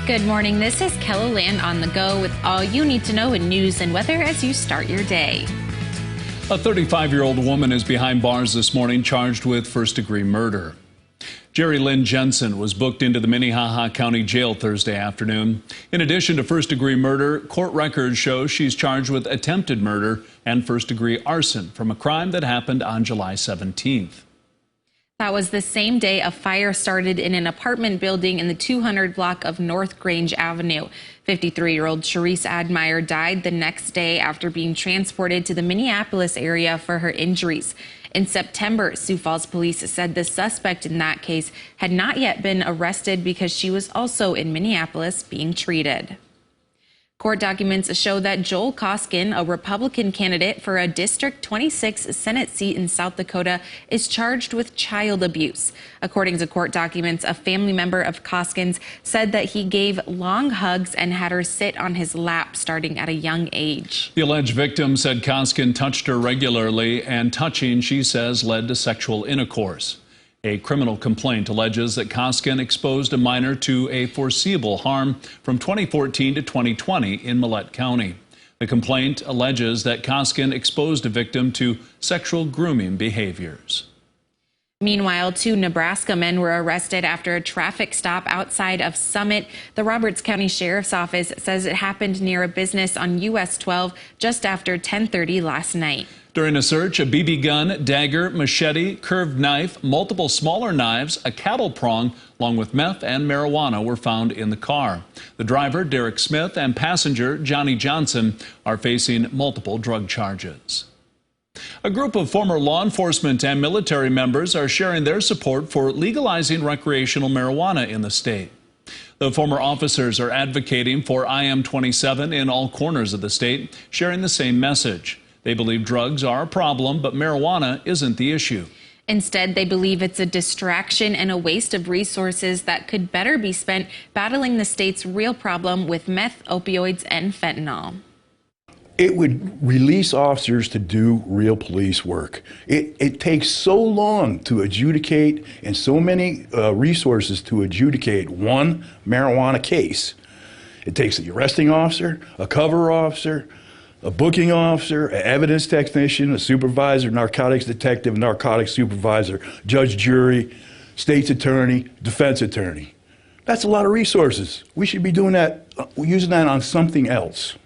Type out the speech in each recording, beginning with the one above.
Good morning. This is KELOLAND on the go with all you need to know in news and weather as you start your day. A 35-year-old woman is behind bars this morning charged with first-degree murder. Jerry Lynn Jensen was booked into the Minnehaha County Jail Thursday afternoon. In addition to first-degree murder, court records show she's charged with attempted murder and first-degree arson from a crime that happened on July 17th. That was the same day a fire started in an apartment building in the 200 block of North Grange Avenue. 53-year-old Sharice Admire died the next day after being transported to the Minneapolis area for her injuries. In September, Sioux Falls police said the suspect in that case had not yet been arrested because she was also in Minneapolis being treated. Court documents show that Joel Koskin, a Republican candidate for a District 26 Senate seat in South Dakota, is charged with child abuse. According to court documents, a family member of Koskin's said that he gave long hugs and had her sit on his lap starting at a young age. The alleged victim said Koskin touched her regularly, and touching, she says, led to sexual intercourse. A criminal complaint alleges that Koskin exposed a minor to a foreseeable harm from 2014 to 2020 in Millette County. The complaint alleges that Koskin exposed a victim to sexual grooming behaviors. Meanwhile, 2 Nebraska men were arrested after a traffic stop outside of Summit. The Roberts County Sheriff's Office says it happened near a business on US 12 just after 10:30 last night. During a search, a BB gun, dagger, machete, curved knife, multiple smaller knives, a cattle prong, along with meth and marijuana were found in the car. The driver, Derek Smith, and passenger, Johnny Johnson, are facing multiple drug charges. A group of former law enforcement and military members are sharing their support for legalizing recreational marijuana in the state. The former officers are advocating for IM-27 in all corners of the state, sharing the same message. They believe drugs are a problem, but marijuana isn't the issue. Instead, they believe it's a distraction and a waste of resources that could better be spent battling the state's real problem with meth, opioids, and fentanyl. It would release officers to do real police work. It takes so long to adjudicate and so many resources to adjudicate one marijuana case. It takes the arresting officer, a cover officer, a booking officer, an evidence technician, a supervisor, narcotics detective, narcotics supervisor, judge, jury, state's attorney, defense attorney. That's a lot of resources. We should be doing that, using that on something else.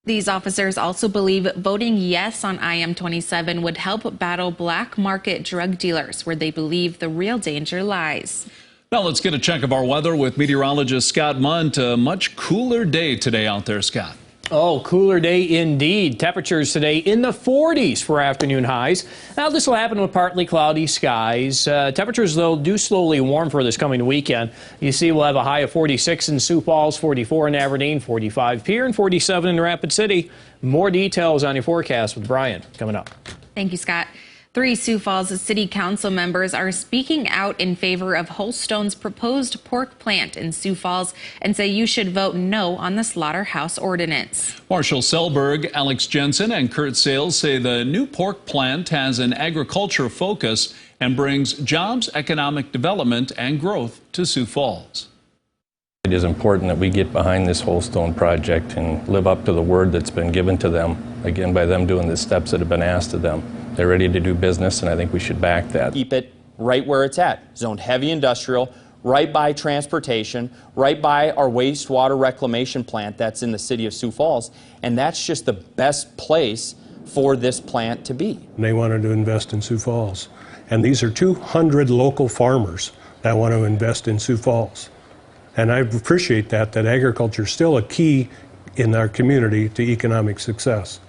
These officers also believe voting yes on IM-27 would help battle black market drug dealers, where they believe the real danger lies. Now let's get a check of our weather with meteorologist Scott Munt. A much cooler day today out there, Scott. Oh, cooler day indeed. Temperatures today in the 40s for afternoon highs. Now, this will happen with partly cloudy skies. Temperatures, though, do slowly warm for this coming weekend. You see, we'll have a high of 46 in Sioux Falls, 44 in Aberdeen, 45 here, and 47 in Rapid City. More details on your forecast with Brian coming up. Thank you, Scott. 3 Sioux Falls City Council members are speaking out in favor of Holstone's proposed pork plant in Sioux Falls and say you should vote no on the slaughterhouse ordinance. Marshall Selberg, Alex Jensen, and Kurt Sales say the new pork plant has an agriculture focus and brings jobs, economic development, and growth to Sioux Falls. It is important that we get behind this Holstone project and live up to the word that's been given to them, again, by them doing the steps that have been asked of them. They're ready to do business, and I think we should back that. Keep it right where it's at, zoned heavy industrial, right by transportation, right by our wastewater reclamation plant that's in the city of Sioux Falls, and that's just the best place for this plant to be. They wanted to invest in Sioux Falls, and these are 200 local farmers that want to invest in Sioux Falls. And I appreciate that agriculture is still a key in our community to economic success.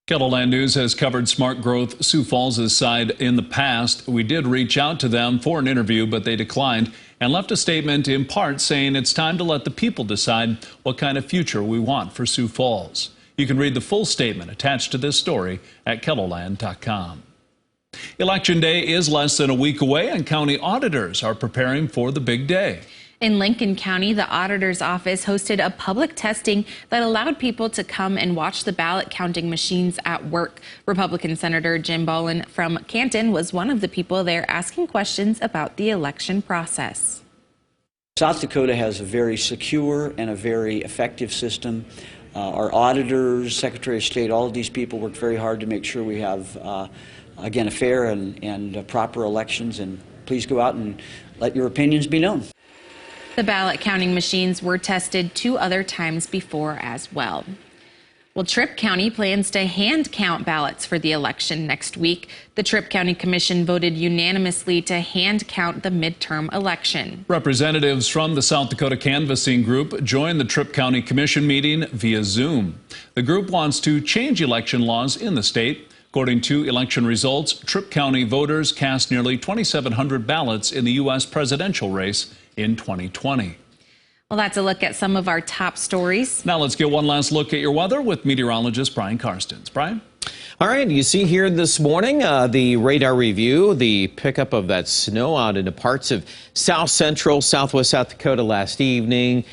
KELOLAND News has covered Smart Growth Sioux Falls' side in the past. We did reach out to them for an interview, but they declined and left a statement in part saying it's time to let the people decide what kind of future we want for Sioux Falls. You can read the full statement attached to this story at KELOLAND.com. Election Day is less than a week away, and county auditors are preparing for the big day. In Lincoln County, the auditor's office hosted a public testing that allowed people to come and watch the ballot counting machines at work. Republican Senator Jim Bolin from Canton was one of the people there asking questions about the election process. South Dakota has a very secure and a very effective system. Our auditors, Secretary of State, all of these people work very hard to make sure we have, again, a fair and proper elections. And please go out and let your opinions be known. The ballot counting machines were tested 2 other times before as well. Well, Tripp County plans to hand count ballots for the election next week. The Tripp County Commission voted unanimously to hand count the midterm election. Representatives from the South Dakota Canvassing Group joined the Tripp County Commission meeting via Zoom. The group wants to change election laws in the state. According to election results, Tripp County voters cast nearly 2,700 ballots in the U.S. presidential race in 2020. Well, that's a look at some of our top stories. Now let's get one last look at your weather with meteorologist Brian Karstens. Brian? All right, you see here this morning the radar review, the pickup of that snow out into parts of south central, southwest South Dakota last evening.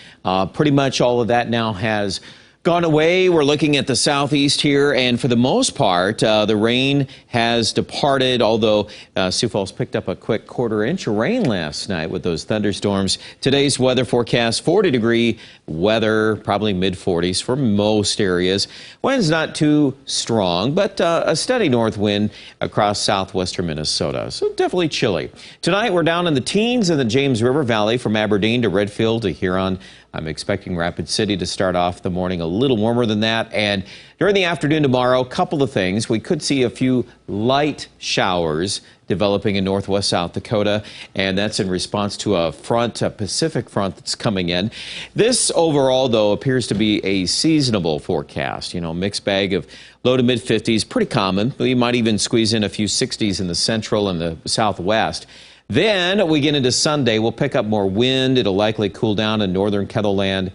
Pretty much all of that now has gone away. We're looking at the southeast here, and for the most part, the rain has departed, although Sioux Falls picked up a quick 1/4 inch of rain last night with those thunderstorms. Today's weather forecast, 40-degree weather, probably mid-40s for most areas. Wind's not too strong, but a steady north wind across southwestern Minnesota, so definitely chilly. Tonight, we're down in the teens in the James River Valley from Aberdeen to Redfield to Huron. I'm expecting Rapid City to start off the morning a little warmer than that. And during the afternoon tomorrow, a couple of things. We could see a few light showers developing in northwest South Dakota, and that's in response to a front, a Pacific front that's coming in. This overall, though, appears to be a seasonable forecast. You know, mixed bag of low to mid 50s, pretty common. We might even squeeze in a few 60s in the central and the southwest. Then we get into Sunday, we'll pick up more wind. It'll likely cool down in northern Kettleland,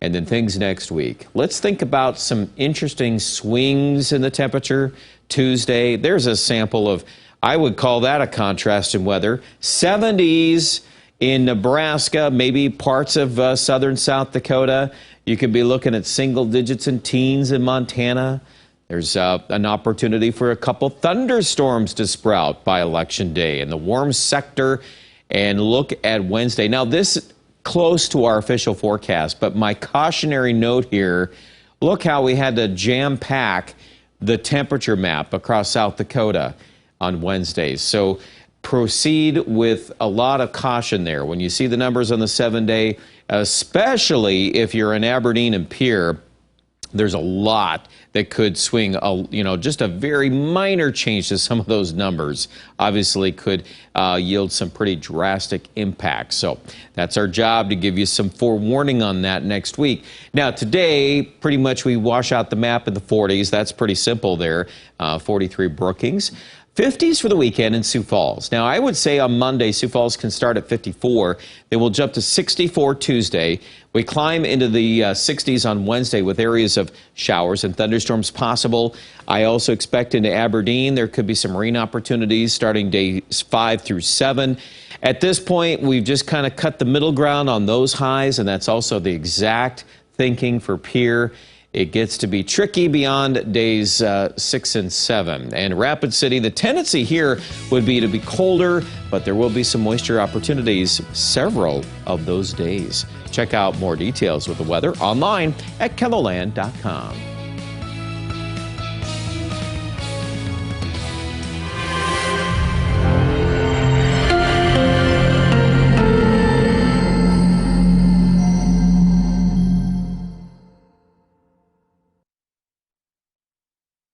and then things next week. Let's think about some interesting swings in the temperature. Tuesday, there's a sample of, I would call that a contrast in weather. 70s in Nebraska, maybe parts of southern South Dakota. You could be looking at single digits and teens in Montana. There's an opportunity for a couple thunderstorms to sprout by Election Day in the warm sector. And look at Wednesday. Now, this is close to our official forecast, but my cautionary note here, look how we had to jam-pack the temperature map across South Dakota on Wednesdays. So proceed with a lot of caution there. When you see the numbers on the 7-day, especially if you're in Aberdeen and Pierre, there's a lot that could swing, just a very minor change to some of those numbers obviously could yield some pretty drastic impacts. So that's our job, to give you some forewarning on that next week. Now today, pretty much we wash out the map in the 40s. That's pretty simple there. 43 Brookings. 50s for the weekend in Sioux Falls. Now, I would say on Monday, Sioux Falls can start at 54. They will jump to 64 Tuesday. We climb into the 60s on Wednesday with areas of showers and thunderstorms possible. I also expect into Aberdeen there could be some rain opportunities starting days 5 through 7. At this point, we've just kind of cut the middle ground on those highs, and that's also the exact thinking for Pierre. It gets to be tricky beyond days 6 and 7. And Rapid City, the tendency here would be to be colder, but there will be some moisture opportunities several of those days. Check out more details with the weather online at KELOLAND.com.